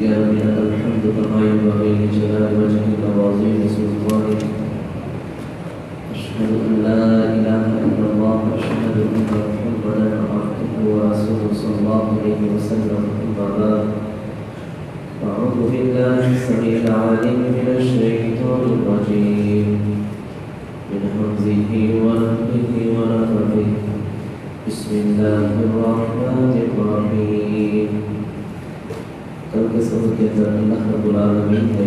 يا رب لك الحمد كما ينبغي لجلال وجهك وعظيم سلطانك. أشهد أن لا إله إلا الله وأشهد أن محمدا عبده ورسوله صلى الله عليه وسلم. أما بعد، أعوذ بالله السميع العليم من الشيطان الرجيم من همزه ونفخه ونفثه. بسم الله الرحمن الرحيم. کل کے سبق کے اندر اللہ رب العالمین نے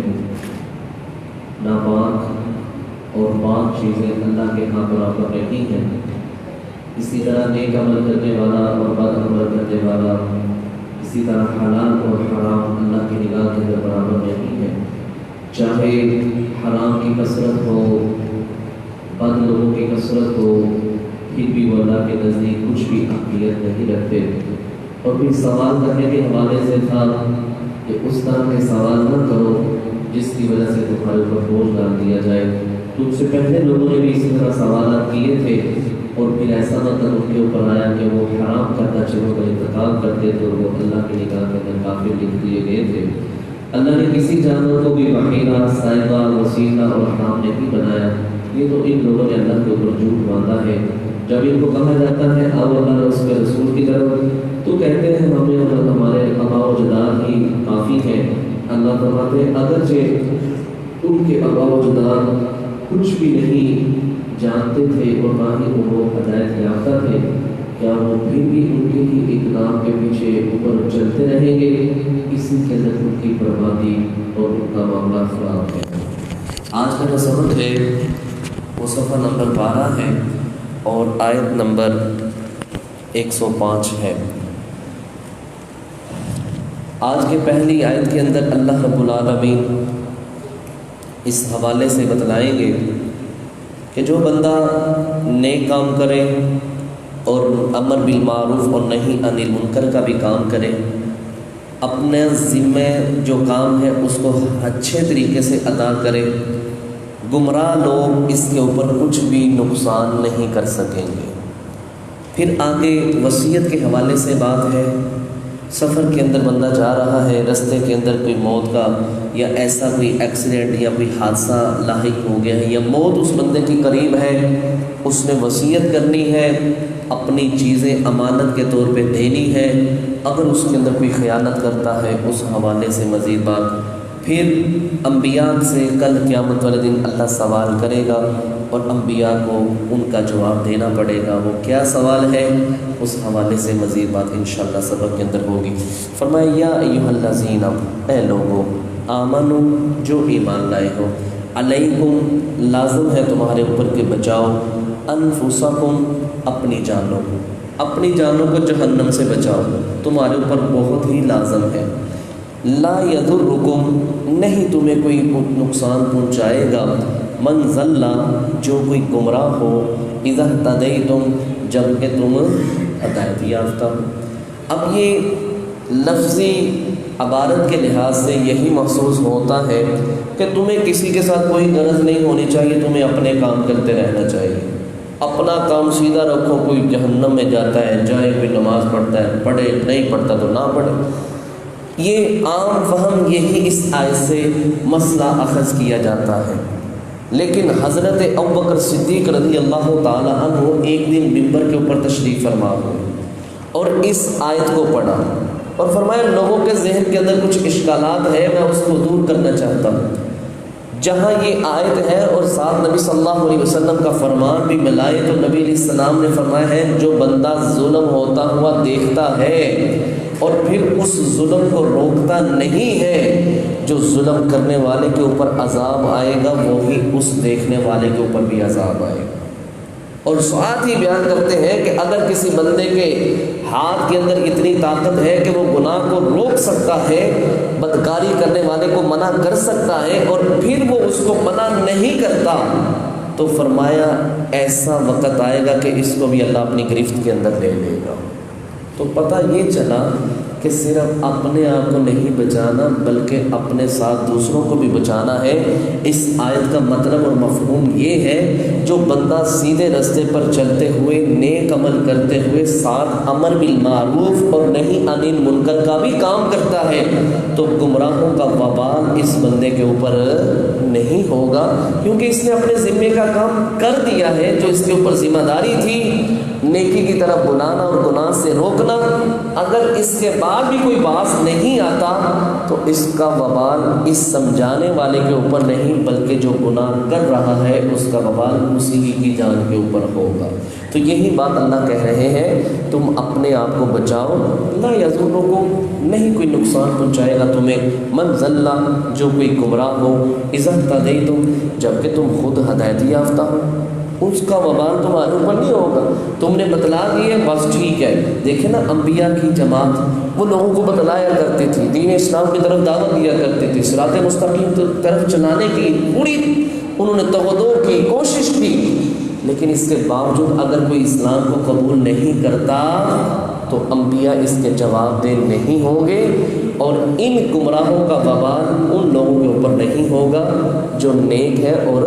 ناپاک اور پاک چیزیں اللہ کے ہاں برابر رہی ہیں، اسی طرح نیک عمل کرنے والا اور بد عمل کرنے والا، اسی طرح حلال اور حرام اللہ کی نگاہ کے اندر برابر رہی ہے. چاہے حرام کی کثرت ہو، بد لوگوں کی کثرت ہو، پھر بھی وہ اللہ کے نزدیک کچھ بھی اہمیت نہیں رکھتے. اور پھر سوال کرنے کے حوالے سے تھا کہ اس طرح کے سوال نہ کرو جس کی وجہ سے تمہارے اوپر بوجھ ڈال دیا جائے. تم سے پہلے لوگوں نے بھی اسی طرح سوالات کیے تھے، اور پھر ایسا مطلب ان کے اوپر آیا کہ وہ حرام کرنا چیزوں کا انتخاب کرتے تھے اور وہ اللہ کی نگاہ کے اندر کافر لکھ دیے گئے تھے. اللہ نے کسی جانور کو بھی بحیرہ، صائبہ، وسیلہ اور حرام نہیں بنایا. یہ تو ان لوگوں نے اللہ کے اوپر جھوٹ باندھا ہے. جب ان کو کہا جاتا ہے آؤ اللہ اور اس کے رسول کی طرف، تو کہتے ہیں ہمیں اور ہمارے آباء و اجداد ہی کافی ہیں. اللہ فرماتے ہیں اگرچہ ان کے آباء و اجداد کچھ بھی نہیں جانتے تھے اور نہ ہی وہ ہدایت یافتہ تھے، کیا وہ پھر بھی ان کے ہی اقدام کے پیچھے اوپر چلتے رہیں گے؟ اسی کے اندر ان کی بربادی اور ان کا معاملہ خراب ہے. آج کا جو سبق ہے وہ صفحہ نمبر 12 ہے اور آیت نمبر 105 ہے. آج کے پہلی آیت کے اندر اللہ رب العالمین اس حوالے سے بتلائیں گے کہ جو بندہ نیک کام کرے اور امر بالمعروف اور نہی عن المنکر کا بھی کام کرے، اپنے ذمہ جو کام ہے اس کو اچھے طریقے سے ادا کرے، گمراہ لوگ اس کے اوپر کچھ بھی نقصان نہیں کر سکیں گے. پھر آگے وصیت کے حوالے سے بات ہے. سفر کے اندر بندہ جا رہا ہے، رستے کے اندر کوئی موت کا یا ایسا کوئی ایکسیڈنٹ یا کوئی حادثہ لاحق ہو گیا ہے یا موت اس بندے کی قریب ہے، اس نے وصیت کرنی ہے، اپنی چیزیں امانت کے طور پہ دینی ہے. اگر اس کے اندر کوئی خیانت کرتا ہے اس حوالے سے مزید بات. پھر انبیاء سے کل قیامت والے دن اللہ سوال کرے گا اور انبیاء کو ان کا جواب دینا پڑے گا. وہ کیا سوال ہے اس حوالے سے مزید بات انشاءاللہ سبق کے اندر ہوگی. فرمایا یا ایھا الذین، اے لوگو، آمنو، جو ایمان لائے ہو، علیکم، لازم ہے تمہارے اوپر کہ بچاؤ، انفسکم، اپنی جانوں کو، اپنی جانوں کو جہنم سے بچاؤ، تمہارے اوپر بہت ہی لازم ہے. لا یضرکم، نہیں تمہیں کوئی نقصان پہنچائے گا، من ضل، جو کوئی گمراہ ہو، اذا اہتدیتم، جب کہ تم ہدایت یافتہ ہو. اب یہ لفظی عبارت کے لحاظ سے یہی محسوس ہوتا ہے کہ تمہیں کسی کے ساتھ کوئی غرض نہیں ہونی چاہیے، تمہیں اپنے کام کرتے رہنا چاہیے، اپنا کام سیدھا رکھو. کوئی جہنم میں جاتا ہے جائے، کوئی نماز پڑھتا ہے پڑھے، نہیں پڑھتا تو نہ پڑھے. یہ عام فہم یہی اس آیت سے مسئلہ اخذ کیا جاتا ہے. لیکن حضرت ابوبکر صدیق رضی اللہ تعالی عنہ ایک دن منبر کے اوپر تشریف فرما ہوئے اور اس آیت کو پڑھا اور فرمایا لوگوں کے ذہن کے اندر کچھ اشکالات ہے، میں اس کو دور کرنا چاہتا ہوں. جہاں یہ آیت ہے اور ساتھ نبی صلی اللہ علیہ وسلم کا فرمان بھی ملائے تو نبی علیہ السلام نے فرمایا ہے جو بندہ ظلم ہوتا ہوا دیکھتا ہے اور پھر اس ظلم کو روکتا نہیں ہے، جو ظلم کرنے والے کے اوپر عذاب آئے گا وہی اس دیکھنے والے کے اوپر بھی عذاب آئے گا. اور ساتھ ہی بیان کرتے ہیں کہ اگر کسی بندے کے ہاتھ کے اندر اتنی طاقت ہے کہ وہ گناہ کو روک سکتا ہے، بدکاری کرنے والے کو منع کر سکتا ہے اور پھر وہ اس کو منع نہیں کرتا، تو فرمایا ایسا وقت آئے گا کہ اس کو بھی اللہ اپنی گرفت کے اندر لے لے گا. تو پتہ یہ چلا کہ صرف اپنے آپ کو نہیں بچانا بلکہ اپنے ساتھ دوسروں کو بھی بچانا ہے۔ اس آیت کا مطلب اور مفہوم یہ ہے جو بندہ سیدھے راستے پر چلتے ہوئے نیک عمل کرتے ہوئے ساتھ امر بالمعروف اور نہی عن المنکر کا بھی کام کرتا ہے تو گمراہوں کا وبال اس بندے کے اوپر نہیں ہوگا، کیونکہ اس نے اپنے ذمے کا کام کر دیا ہے جو اس کے اوپر ذمہ داری تھی، نیکی کی طرف بلانا اور گناہ سے روکنا۔ اگر اس کے بعد بھی کوئی باز نہیں آتا تو اس کا وبال اس سمجھانے والے کے اوپر نہیں بلکہ جو گناہ کر رہا ہے اس کا وبال اسی کی جان کے اوپر ہوگا۔ تو یہی بات اللہ کہہ رہے ہیں تم اپنے آپ کو بچاؤ، لا یضرکم نہیں کوئی نقصان پہنچائے گا تمہیں، من ضل جو کوئی گمراہ ہو، اذا اہتدیتم جبکہ تم خود ہدایت یافتہ ہو، اس کا وبال تمہارے اوپر نہیں ہوگا۔ تم نے بتلا دیے بس ٹھیک ہے۔ دیکھیں نا انبیاء کی جماعت وہ لوگوں کو بتلایا کرتی تھی، دین اسلام کی طرف دعوت دیا کرتی تھی، صراط مستقیم طرف چلانے کی پوری انہوں نے توجہ کی، کوشش کی، لیکن اس کے باوجود اگر کوئی اسلام کو قبول نہیں کرتا تو انبیاء اس کے جواب دہ نہیں ہوں گے، اور ان گمراہوں کا وبال ان لوگوں کے اوپر نہیں ہوگا جو نیک ہے اور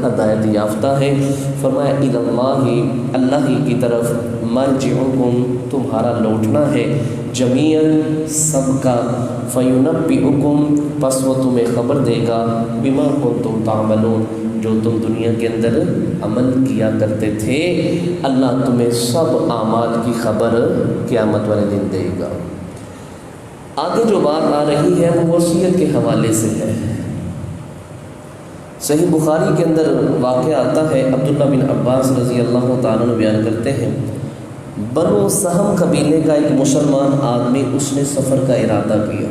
ہدایت یافتہ ہے۔ فرمایا الی اللہ اللہ ہی کی طرف مرجعکم تمہارا لوٹنا ہے، جمیعا سب کا، فینبئکم پس وہ تمہیں خبر دے گا، بما کنتم تعملون جو تم دنیا کے اندر عمل کیا کرتے تھے، اللہ تمہیں سب اعمال کی خبر قیامت والے دن دے گا۔ آگے جو بات آ رہی ہے وہ وصیت کے حوالے سے ہے۔ صحیح بخاری کے اندر واقعہ آتا ہے، عبداللہ بن عباس رضی اللہ تعالیٰ عنہ بیان کرتے ہیں، بنو سہم قبیلے کا ایک مسلمان آدمی اس نے سفر کا ارادہ کیا،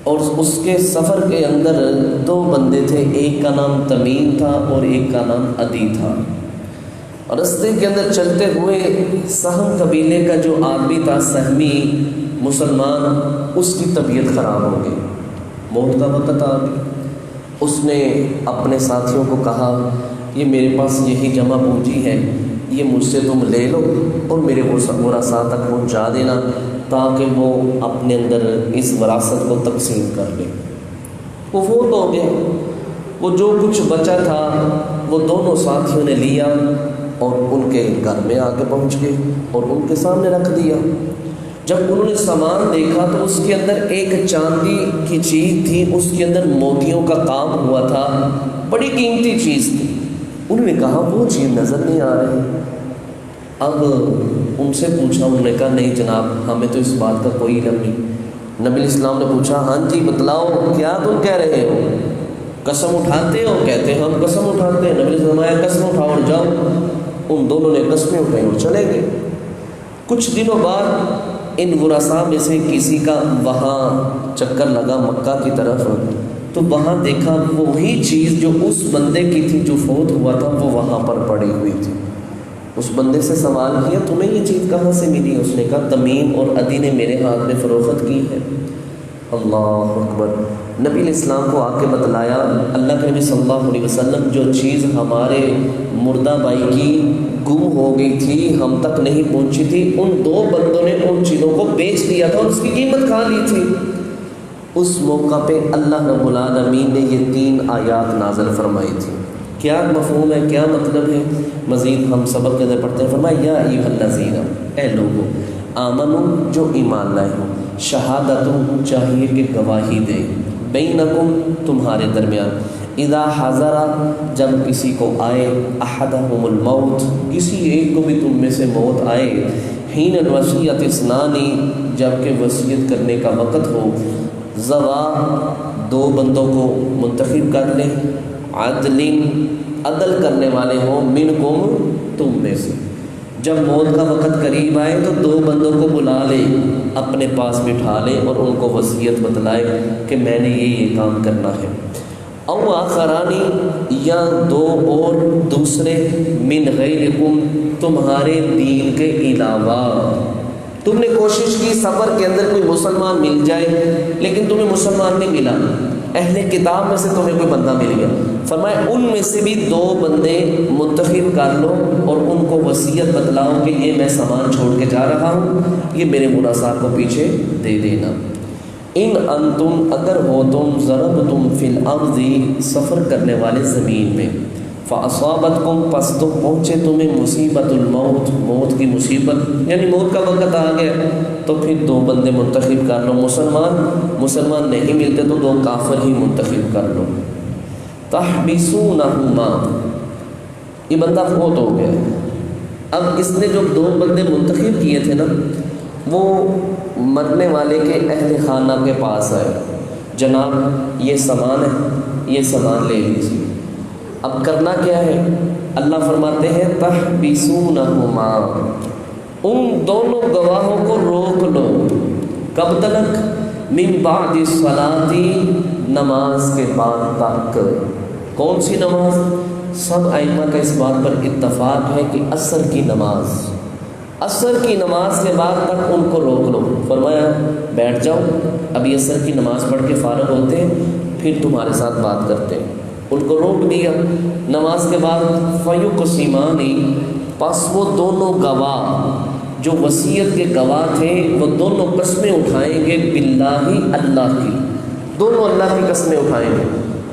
اور اس کے سفر کے اندر دو بندے تھے، ایک کا نام تمیم تھا اور ایک کا نام عدی تھا۔ اور راستے کے اندر چلتے ہوئے سہم قبیلے کا جو آدمی تھا، سہمی مسلمان، اس کی طبیعت خراب ہو گئی، موت کا وقت آ گیا۔ اس نے اپنے ساتھیوں کو کہا یہ میرے پاس یہی جمع پونجی ہے، یہ مجھ سے تم لے لو اور میرے ورثاء تک پہنچا دینا تاکہ وہ اپنے اندر اس وراثت کو تقسیم کر لیں۔ وہ فوت ہو گیا، وہ جو کچھ بچا تھا وہ دونوں ساتھیوں نے لیا اور ان کے گھر میں آ کے پہنچ گئے اور ان کے سامنے رکھ دیا۔ جب انہوں نے سامان دیکھا تو اس کے اندر ایک چاندی کی چیز تھی، اس کے اندر موتیوں کا کام ہوا تھا، بڑی قیمتی چیز تھی۔ انہوں نے کہا وہ چیز نظر نہیں آ رہی۔ اب ان سے پوچھا، انہوں نے کہا نہیں جناب ہمیں تو اس بات کا کوئی علم نہیں۔ نبی اسلام نے پوچھا ہاں جی بتلاؤ کیا تم کہہ رہے ہو، قسم اٹھاتے ہو؟ کہتے ہیں ہم قسم اٹھاتے ہیں۔ نبی اسلام آیا قسم اٹھاؤ اور جاؤ۔ ان دونوں نے قسمیں اٹھائی اور چلے گئے۔ کچھ دنوں بعد ان ورثاء میں سے کسی کا وہاں چکر لگا مکہ کی طرف، تو وہاں دیکھا وہی چیز جو اس بندے کی تھی جو فوت ہوا تھا وہ وہاں پر پڑی ہوئی تھی۔ اس بندے سے سوال کیا تمہیں یہ چیز کہاں سے ملی؟ اس نے کہا تمیم اور عدی نے میرے ہاتھ میں فروخت کی ہے۔ اللہ اکبر۔ نبی علیہ السلام کو آ کے بتلایا، اللہ کے نبی صلی اللہ علیہ وسلم جو چیز ہمارے مردہ بھائی کی گم ہو گئی تھی، ہم تک نہیں پہنچی تھی، ان دو بندوں نے ان چیزوں کو بیچ دیا تھا اور اس کی قیمت کھا لی تھی۔ اس موقع پہ اللہ رب العالمین نے یہ 3 آیات نازل فرمائی تھی۔ کیا مفہوم ہے، کیا مطلب ہے؟ مزید ہم سبق کے اندر پڑھتے ہیں۔ فرمایا یا ایھا الذین، اے لوگو، آمنو جو ایمان لائے ہو، شہادتوں چاہیے کہ گواہی دے، بینکم تمہارے درمیان، اذا حضر جب کسی کو آئے، احدہم الموت کسی ایک کو بھی تم میں سے موت آئے، حین الوصیۃ اثنانی جب کہ وصیت کرنے کا وقت ہو، ذوا 2 بندوں کو منتخب کر لے، عدل عدل کرنے والے ہوں، منکم تم میں سے۔ جب موت کا وقت قریب آئے تو 2 بندوں کو بلا لے، اپنے پاس بٹھا لے اور ان کو وصیت بتلائے کہ میں نے یہ کام کرنا ہے۔ او آخرانی یا 2 اور دوسرے، من غیرکم تمہارے دین کے علاوہ، تم نے کوشش کی سفر کے اندر کوئی مسلمان مل جائے لیکن تمہیں مسلمان نہیں ملا، اہل کتاب میں سے تمہیں کوئی بندہ مل گیا، فرمایا ان میں سے بھی 2 بندے منتخب کر لو اور ان کو وصیت بتلاؤ کہ یہ میں سامان چھوڑ کے جا رہا ہوں، یہ میرے مناصار کو پیچھے دے دینا۔ ان انتم اگر ہو تم ضربتم فی الارض سفر کرنے والے زمین میں، فاصابتکم پس تو پہنچے تمہیں مصیبت الموت، موت کی مصیبت یعنی موت کا وقت آ گیا، تو پھر 2 بندے منتخب کر لو، مسلمان نہیں ملتے تو 2 کافر ہی منتخب کر لو۔ تحبسونہما، یہ بندہ فوت ہو گیا، اب اس نے جو 2 بندے منتخب کیے تھے نا، وہ مرنے والے کے اہل خانہ کے پاس آئے، جناب یہ سامان ہے، یہ سامان لے لیجیے۔ اب کرنا کیا ہے؟ اللہ فرماتے ہیں تحبسونہما، ان دونوں گواہوں کو روک لو، کب تک؟ من بعد الصلاۃ، نماز کے بعد تک۔ کون سی نماز؟ سب ائمہ کا اس بات پر اتفاق ہے کہ عصر کی نماز، عصر کی نماز کے بعد تک ان کو روک لو۔ فرمایا بیٹھ جاؤ، ابھی عصر کی نماز پڑھ کے فارغ ہوتے ہیں پھر تمہارے ساتھ بات کرتے ہیں۔ ان کو روک دیا۔ نماز کے بعد فیقسمان، پس وہ دونوں گواہ جو وصیت کے گواہ تھے وہ دونوں قسمیں اٹھائیں گے، باللہ، اللہ کی، دونوں اللہ کی قسمیں اٹھائیں گے۔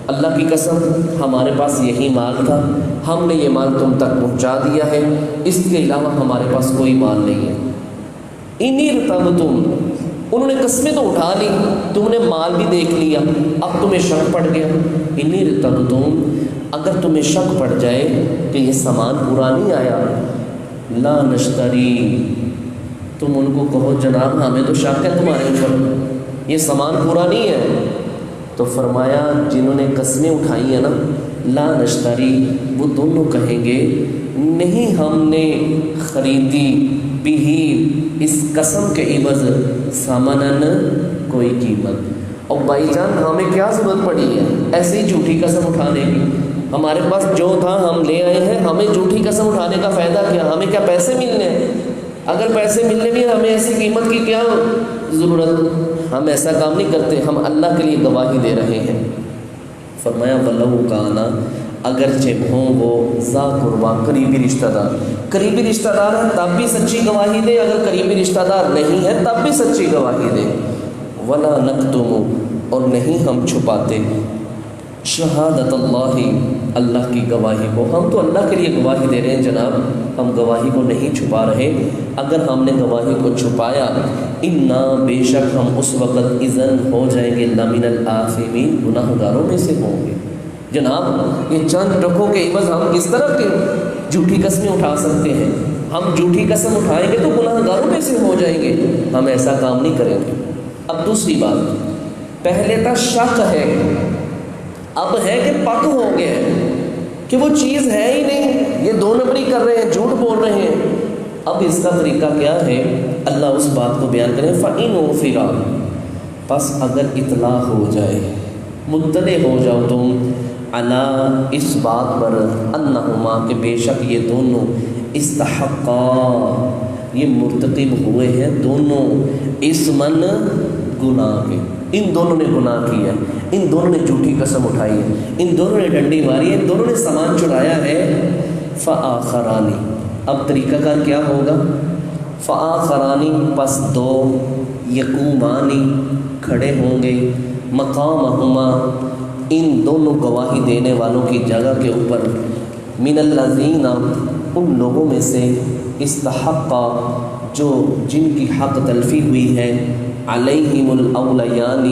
اللہ کی قسم ہمارے پاس یہی مال تھا، ہم نے یہ مال تم تک پہنچا دیا ہے، اس کے علاوہ ہمارے پاس کوئی مال نہیں ہے۔ انی ارتبتم، انہوں نے قسمیں تو اٹھا لی، تم نے مال بھی دیکھ لیا، اب تمہیں شک پڑ گیا۔ انی ارتبتم، اگر تمہیں شک پڑ جائے کہ یہ سامان پورا نہیں آیا، لا نشتری، تم ان کو کہو جناب ہمیں تو شک ہے تمہارے اوپر، یہ سامان پورا نہیں ہے۔ تو فرمایا جنہوں نے قسمیں اٹھائی ہیں نا، لا نشتری، وہ دونوں کہیں گے نہیں ہم نے خریدی بھی اس قسم کے عوض سامانن کوئی قیمت۔ اور بھائی جان ہمیں کیا ضرورت پڑی ہے ایسی جھوٹی قسم اٹھانے کی؟ ہمارے پاس جو تھا ہم لے آئے ہیں، ہمیں جھوٹی قسم اٹھانے کا فائدہ کیا؟ ہمیں کیا پیسے ملنے ہیں؟ اگر پیسے ملنے بھی ہمیں ایسی قیمت کی کیا ضرورت؟ ہم ایسا کام نہیں کرتے، ہم اللہ کے لیے گواہی دے رہے ہیں۔ فرمایا ولو کانا، اگرچہ ہوں وہ ذا قربا، قریبی رشتہ دار، قریبی رشتہ دار ہے تب بھی سچی گواہی دے، اگر قریبی رشتہ دار نہیں ہے تب بھی سچی گواہی دے۔ ولا نکتم، اور نہیں ہم چھپاتے، شہادت اللہ، اللہ کی گواہی کو، ہم تو اللہ کے لیے گواہی دے رہے ہیں جناب، ہم گواہی کو نہیں چھپا رہے، اگر ہم نے گواہی کو چھپایا، انا، بے شک ہم اس وقت اذن ہو جائیں گے، لمن الآثمین، گناہ گاروں میں سے ہوں گے۔ جناب یہ چند ٹکوں کے عوض ہم کس طرح کی جھوٹی قسمیں اٹھا سکتے ہیں؟ ہم جھوٹی قسم اٹھائیں گے تو گناہ گاروں میں سے ہو جائیں گے، ہم ایسا کام نہیں کریں گے۔ اب دوسری بات، پہلے تک شک ہے، اب ہے کہ پک ہو گیا کہ وہ چیز ہے ہی نہیں، یہ 2 نمبری کر رہے ہیں، جھوٹ بول رہے ہیں۔ اب اس کا طریقہ کیا ہے؟ اللہ اس بات کو بیان کریں، فَإِنْ عُثِرَ، پس اگر اطلاع ہو جائے، مطلع ہو جاؤ تم، علی، اس بات پر، انہما، کہ بے شک یہ دونوں، استحقا، یہ مرتکب ہوئے ہیں دونوں، اسمن، گناہ کے، ان دونوں نے گناہ کیا ہے، ان دونوں نے جھوٹی قسم اٹھائی ہے، ان دونوں نے ڈنڈی ماری ہے، ان دونوں نے سامان چرایا ہے، فآخران، اب طریقہ کار کیا ہوگا؟ فآخران، پس 2 یقومان، کھڑے ہوں گے، مقامہما، ان دونوں گواہی دینے والوں کی جگہ کے اوپر، من الذین، ان لوگوں میں سے، استحقا، جو جن کی حق تلفی ہوئی ہے، علیہم الاولیان،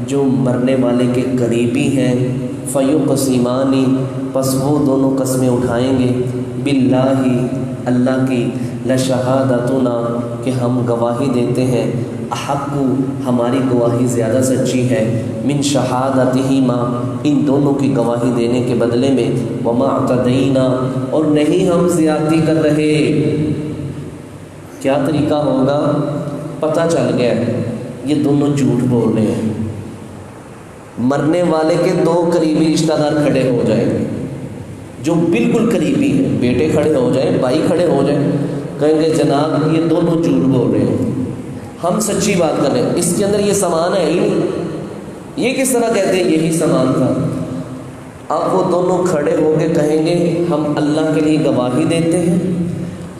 جو مرنے والے کے قریبی ہیں، فیقسمان، پس وہ دونوں قسمیں اٹھائیں گے، باللہ، اللہ کی، لشہادتنا، کہ ہم گواہی دیتے ہیں، احق، ہماری گواہی زیادہ سچی ہے، من شہادتہما، ان دونوں کی گواہی دینے کے بدلے میں، وما اعتدینا، اور نہیں ہم زیادتی کر رہے۔ کیا طریقہ ہوگا؟ پتہ چل گیا یہ دونوں جھوٹ بول رہے ہیں، مرنے والے کے 2 قریبی رشتہ دار کھڑے ہو جائیں گے، جو بالکل قریبی ہیں، بیٹے کھڑے ہو جائیں، بھائی کھڑے ہو جائیں، کہیں گے جناب یہ دونوں جھوٹ بول رہے ہیں، ہم سچی بات کر رہے ہیں، اس کے اندر یہ سامان ہے ہی نہیں، یہ کس طرح کہتے ہیں یہی سامان تھا؟ اب وہ دونوں کھڑے ہو کے کہیں گے ہم اللہ کے لیے گواہی دیتے ہیں،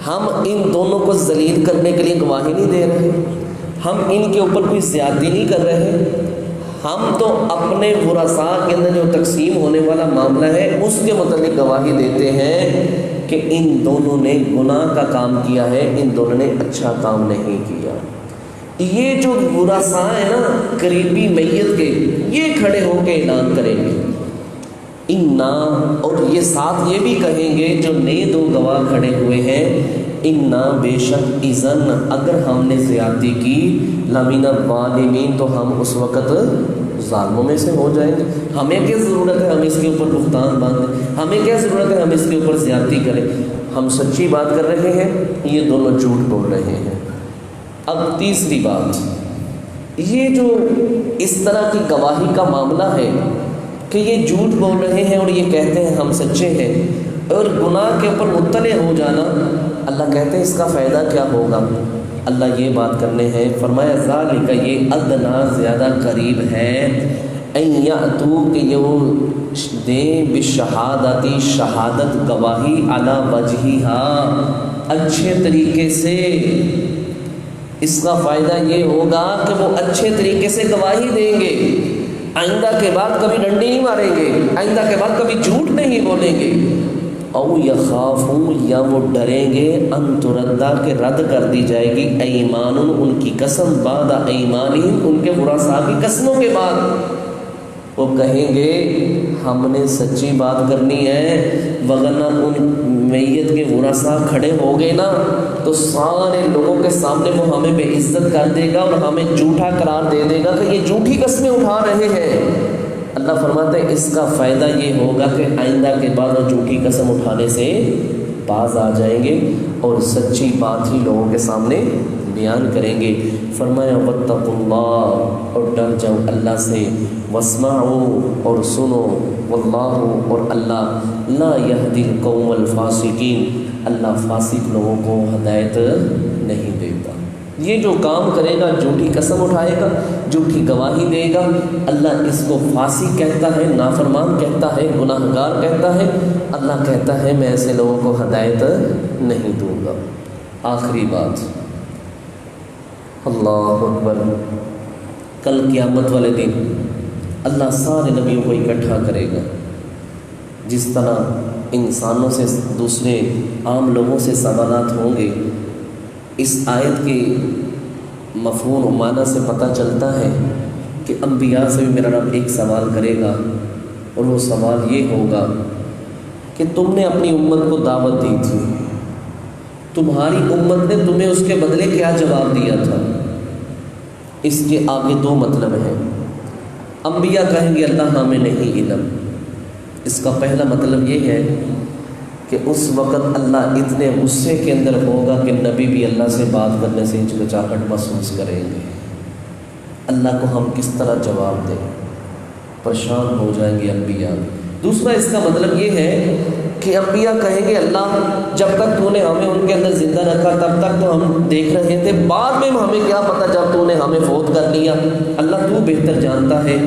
ہم ان دونوں کو ذلیل کرنے کے لیے گواہی نہیں دے رہے، ہم ان کے اوپر کوئی زیادتی نہیں کر رہے، ہم تو اپنے ورثاء کے اندر جو تقسیم ہونے والا معاملہ ہے اس کے متعلق گواہی دیتے ہیں کہ ان دونوں نے گناہ کا کام کیا ہے، ان دونوں نے اچھا کام نہیں کیا۔ یہ جو ورثاء ہیں نا قریبی میت کے، یہ کھڑے ہو کے اعلان کریں گے انا، اور یہ ساتھ یہ بھی کہیں گے جو نئے دو گواہ کھڑے ہوئے ہیں، انا بے شک اذن اگر ہم نے زیادتی کی، لمن الظالمین تو ہم اس وقت ظالموں میں سے ہو جائیں گے۔ ہمیں کیا ضرورت ہے ہم اس کے اوپر بہتان باندھیں، ہمیں کیا ضرورت ہے ہم اس کے اوپر زیادتی کریں، ہم سچی بات کر رہے ہیں، یہ دونوں جھوٹ بول رہے ہیں۔ اب تیسری بات، یہ جو اس طرح کی گواہی کا معاملہ ہے کہ یہ جھوٹ بول رہے ہیں اور یہ کہتے ہیں ہم سچے ہیں، اور گناہ کے اوپر مطلع ہو جانا، اللہ کہتے ہیں اس کا فائدہ کیا ہوگا؟ اللہ یہ بات کرنے ہیں، فرمایا ذالک یہ ادنا زیادہ قریب ہے، ان یاتو کہ یہ دیں بشہادتی شہادت گواہی علی وجہہا اچھے طریقے سے۔ اس کا فائدہ یہ ہوگا کہ وہ اچھے طریقے سے گواہی دیں گے، آئندہ کے بعد کبھی ڈنڈی نہیں ماریں گے، آئندہ کے بعد کبھی جھوٹ نہیں بولیں گے۔ او یخافون یا وہ ڈریں گے، ان تردہ کہ رد کر دی جائے گی، ایمان ان کی قسم، بعد ایمانہم ان کے ورثاء کی قسموں کے بعد۔ وہ کہیں گے ہم نے سچی بات کرنی ہے، وگرنہ ان میت کے ورثاء کھڑے ہو گئے نا تو سارے لوگوں کے سامنے وہ ہمیں بے عزت کر دے گا اور ہمیں جھوٹا قرار دے دے گا کہ یہ جھوٹی قسمیں اٹھا رہے ہیں۔ اللہ فرماتا ہے اس کا فائدہ یہ ہوگا کہ آئندہ کے بعد وہ جھوٹی قسم اٹھانے سے باز آ جائیں گے اور سچی بات ہی لوگوں کے سامنے بیان کریں گے۔ فرمایا واتقوا اللہ، اور ڈر جاؤ اللہ سے، واسمعوا اور سنو، واللہ اور اللہ لا یہدی القوم الفاسقین، اللہ فاسق لوگوں کو ہدایت نہیں دیتا۔ یہ جو کام کرے گا، جھوٹی قسم اٹھائے گا، جھوٹی گواہی دے گا، اللہ اس کو فاسق کہتا ہے، نافرمان کہتا ہے، گناہ گار کہتا ہے۔ اللہ کہتا ہے میں ایسے لوگوں کو ہدایت نہیں دوں گا۔ آخری بات، اللہ اکبر، کل قیامت والے دن اللہ سارے نبیوں کو اکٹھا کرے گا، جس طرح انسانوں سے دوسرے عام لوگوں سے سوالات ہوں گے۔ اس آیت کے مفہوم و معنی سے پتہ چلتا ہے کہ انبیاء سے بھی میرا رب ایک سوال کرے گا، اور وہ سوال یہ ہوگا کہ تم نے اپنی امت کو دعوت دی تھی، تمہاری امت نے تمہیں اس کے بدلے کیا جواب دیا تھا؟ اس کے آگے دو مطلب ہیں۔ انبیاء کہیں گے اللہ ہمیں نہیں علم۔ اس کا پہلا مطلب یہ ہے کہ اس وقت اللہ اتنے غصے کے اندر ہوگا کہ نبی بھی اللہ سے بات کرنے سے ہچکچاہٹ محسوس کریں گے۔ اللہ کو ہم کس طرح جواب دیں؟ پریشان ہو جائیں گے انبیاء۔ دوسرا اس کا مطلب یہ ہے کہ انبیاء کہیں گے اللہ جب تک تو نے ہمیں ان کے اندر زندہ رکھا تب تک تو ہم دیکھ رہے تھے، بعد میں ہمیں کیا پتہ جب تو نے ہمیں فوت کر لیا، اللہ تو بہتر جانتا ہے۔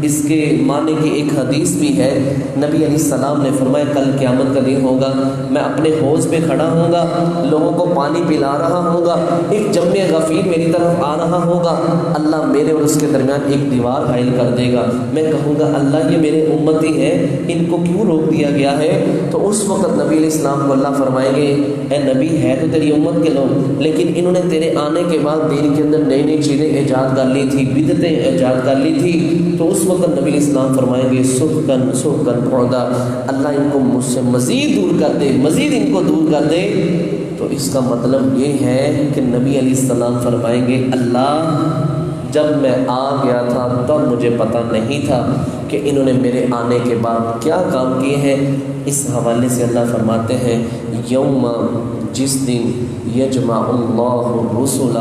اس کے معنی کی ایک حدیث بھی ہے، نبی علیہ السلام نے فرمایا کل قیامت کا دن ہوگا، میں اپنے حوض پہ کھڑا ہوں گا، لوگوں کو پانی پلا رہا ہوں گا، ایک جمع غفیر میری طرف آ رہا ہوگا، اللہ میرے اور اس کے درمیان ایک دیوار حائل کر دے گا، میں کہوں گا اللہ یہ میرے امتی ہیں، ان کو کیوں روک دیا گیا ہے؟ تو اس وقت نبی علیہ السلام کو اللہ فرمائیں گے اے نبی ہے تو تیری امت کے لوگ، لیکن انہوں نے تیرے آنے کے بعد دین کے اندر نئی نئی چیزیں ایجاد کر لی تھی، بدعتیں ایجاد کر لی تھی۔ تو اس وقت نبی علیہ السلام فرمائیں گے سحقاً سحقاً بعدا، اللہ ان کو مجھ سے مزید دور کر دے، مزید ان کو دور کر دے۔ تو اس کا مطلب یہ ہے کہ نبی علیہ السلام فرمائیں گے اللہ جب میں آ گیا تھا تب مجھے پتہ نہیں تھا کہ انہوں نے میرے آنے کے بعد کیا کام کیے ہیں۔ اس حوالے سے اللہ فرماتے ہیں یوم، جس دن یجمع اللہ الرسل،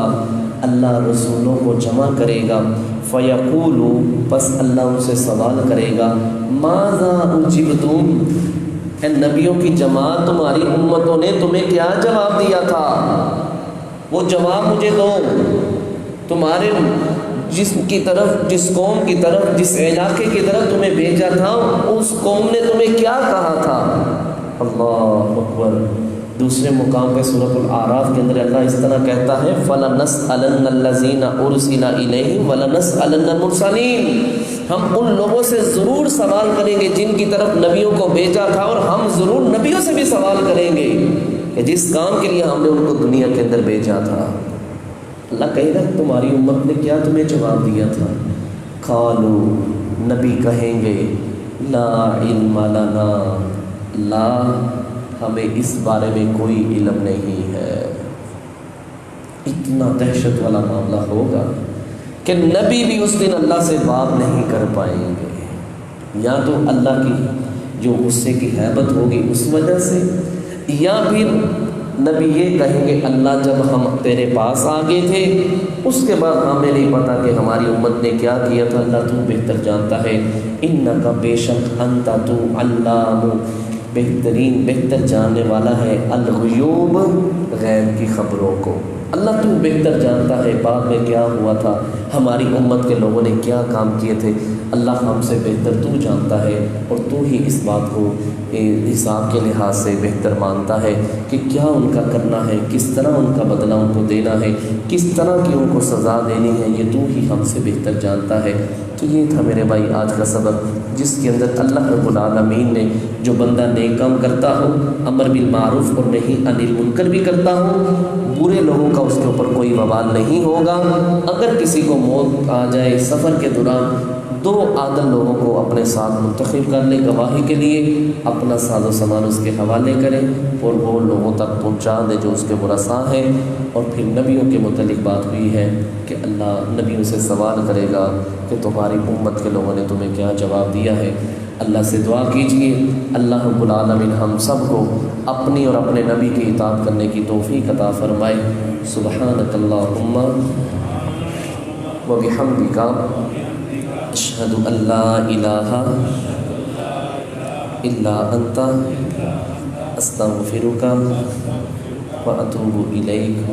اللہ رسولوں کو جمع کرے گا، فیقول، پس اللہ ان سے سوال کرے گا ماذا اجبتم، اے نبیوں کی جماعت تمہاری امتوں نے تمہیں کیا جواب دیا تھا؟ وہ جواب مجھے دو۔ تمہارے جس قوم کی طرف جس علاقے کی طرف تمہیں بھیجا تھا اس قوم نے تمہیں کیا کہا تھا؟ اللہ اکبر۔ دوسرے مقام پہ سورۃ الاعراف کے اندر اللہ اس طرح کہتا ہے فَلَنَسْأَلَنَّ الَّذِينَ أُرْسِلَ إِلَيْهِمْ وَلَنَسْأَلَنَّ الْمُرْسَلِينَ۔ ہم ان لوگوں سے ضرور سوال کریں گے جن کی طرف نبیوں کو بھیجا تھا، اور ہم ضرور نبیوں سے بھی سوال کریں گے کہ جس کام کے لیے ہم نے ان کو دنیا کے اندر بھیجا تھا۔ اللہ کہے گا تمہاری امت نے کیا تمہیں جواب دیا تھا؟ قالوا، نبی کہیں گے لا علم لنا، لا ہمیں اس بارے میں کوئی علم نہیں ہے۔ اتنا دہشت والا معاملہ ہوگا کہ نبی بھی اس دن اللہ سے بات نہیں کر پائیں گے، یا تو اللہ کی جو غصے کی ہیبت ہوگی اس وجہ سے، یا پھر نبی یہ کہیں گے اللہ جب ہم تیرے پاس آ گئے تھے اس کے بعد ہمیں نہیں پتا کہ ہماری امت نے کیا کیا تھا، اللہ تو بہتر جانتا ہے۔ انکا بے شک انتا تو علام، بہترین بہتر جاننے والا ہے، الغیوب غیب کی خبروں کو، اللہ تو بہتر جانتا ہے بعد میں کیا ہوا تھا، ہماری امت کے لوگوں نے کیا کام کیے تھے، اللہ ہم سے بہتر تو جانتا ہے، اور تو ہی اس بات کو حساب کے لحاظ سے بہتر مانتا ہے کہ کیا ان کا کرنا ہے، کس طرح ان کا بدلہ ان کو دینا ہے، کس طرح کی ان کو سزا دینی ہے، یہ تو ہی ہم سے بہتر جانتا ہے۔ تو یہ تھا میرے بھائی آج کا سبق، جس کے اندر اللہ رب العالمین نے جو بندہ نیک کام کرتا ہو، امر بالمعروف اور نہی عن المنکر بھی کرتا ہو، برے لوگوں کا اس کے اوپر کوئی وبال نہیں ہوگا۔ اگر کسی کو موت آ جائے سفر کے دوران، 2 عادل لوگوں کو اپنے ساتھ منتخب کر لے گواہی کے لیے، اپنا ساز و سامان اس کے حوالے کرے اور وہ لوگوں تک پہنچا دے جو اس کے ورثاء ہیں۔ اور پھر نبیوں کے متعلق بات ہوئی ہے کہ اللہ نبیوں سے سوال کرے گا کہ تمہاری امت کے لوگوں نے تمہیں کیا جواب دیا ہے۔ اللہ سے دعا کیجئے اللہ رب العالمین ہم سب کو اپنی اور اپنے نبی کی اطاعت کرنے کی توفیق عطا فرمائے۔ سبحانک اللہم و بحمدک، اشہد ان لا الہ الا انت، استغفرک و اتوب الیک۔